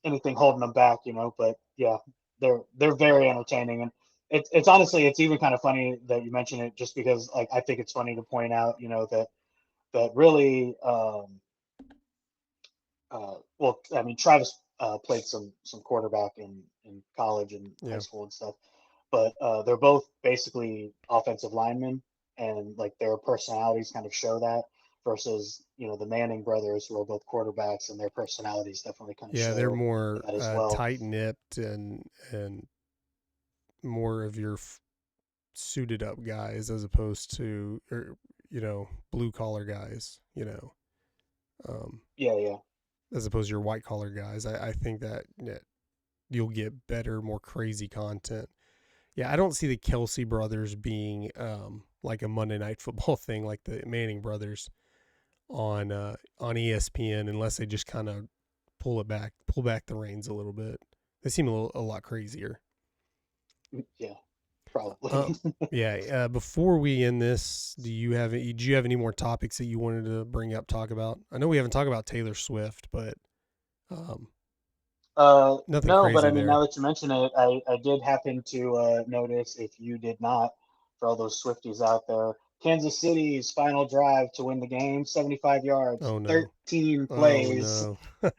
anything holding them back, But yeah, they're very entertaining, and it's honestly it's even kind of funny that you mention it, just because like I think it's funny to point out, that really, well, I mean, Travis played some quarterback in college and high Yeah. school and stuff, but they're both basically offensive linemen, and like their personalities kind of show that. Versus, the Manning brothers, who are both quarterbacks, and their personalities definitely kind of Yeah, they're show more that as well. tight-knit and more of your suited up guys as opposed to, blue collar guys, Yeah. as opposed to your white collar guys. I think that you'll get better, more crazy content. Yeah, I don't see the Kelsey brothers being like a Monday Night Football thing like the Manning brothers on ESPN, unless they just kind of pull back the reins a little bit. They seem a lot crazier. Yeah, probably. Yeah. Before we end this, do you have any more topics that you wanted to bring up, talk about? I know we haven't talked about Taylor Swift, but nothing no, crazy but I mean, there. now that you mention it, I did happen to notice, if you did not, for all those Swifties out there, Kansas City's final drive to win the game, 75 yards, Oh no. 13 Oh plays. no.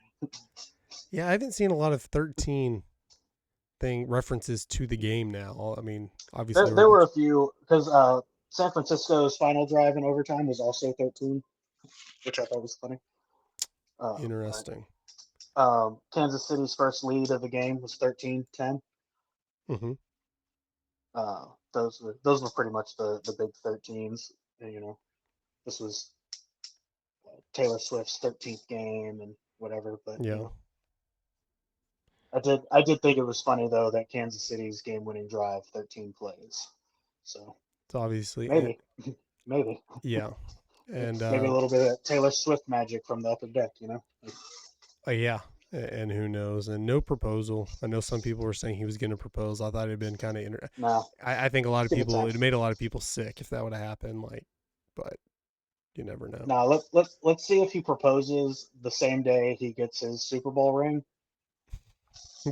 Yeah, I haven't seen a lot of 13 references to the game now. I mean, obviously There were a few, because San Francisco's final drive in overtime was also 13, which I thought was funny. But interesting. Kansas City's first lead of the game was 13-10. Mm-hmm. Those were pretty much the big 13s. And, this was Taylor Swift's 13th game and whatever. But Yeah. I did think it was funny though that Kansas City's game-winning drive, 13 plays. So It's obviously maybe, maybe, yeah. And maybe a little bit of Taylor Swift magic from the upper deck. yeah. And who knows? And no proposal. I know some people were saying he was going to propose. I thought it'd been kind of No, I think a lot of give it people, time. it made a lot of people sick if that would have happened. But you never know. Now let's see if he proposes the same day he gets his Super Bowl ring.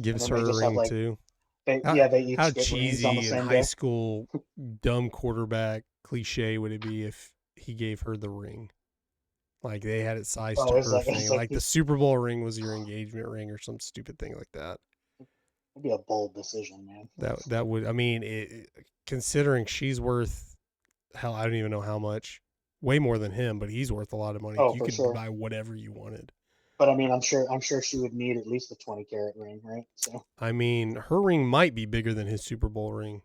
Gives And then they her a just have ring like too. they How each get rings on the cheesy and same high day. school dumb quarterback cliche would it be if he gave her the ring? Like they had it sized to her thing. Like the Super Bowl ring was your engagement ring or some stupid thing like that. It'd be a bold decision, man. That would, I mean, considering she's worth, hell, I don't even know how much, way more than him, but he's worth a lot of money. Oh, You for could sure. buy whatever you wanted. But I mean, I'm sure she would need at least a 20-carat ring, right? So I mean, her ring might be bigger than his Super Bowl ring.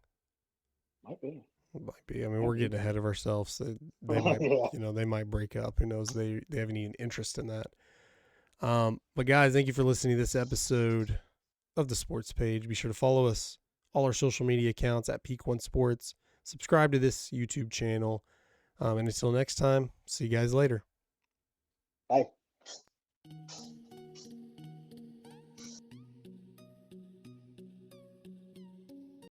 might be. It might be. I mean, we're getting ahead of ourselves. They might, Yeah. they might break up. Who knows? They have any interest in that. But guys, thank you for listening to this episode of the Sports Page. Be sure to follow us, all our social media accounts at Peak One Sports. Subscribe to this YouTube channel. And until next time, see you guys later. Bye.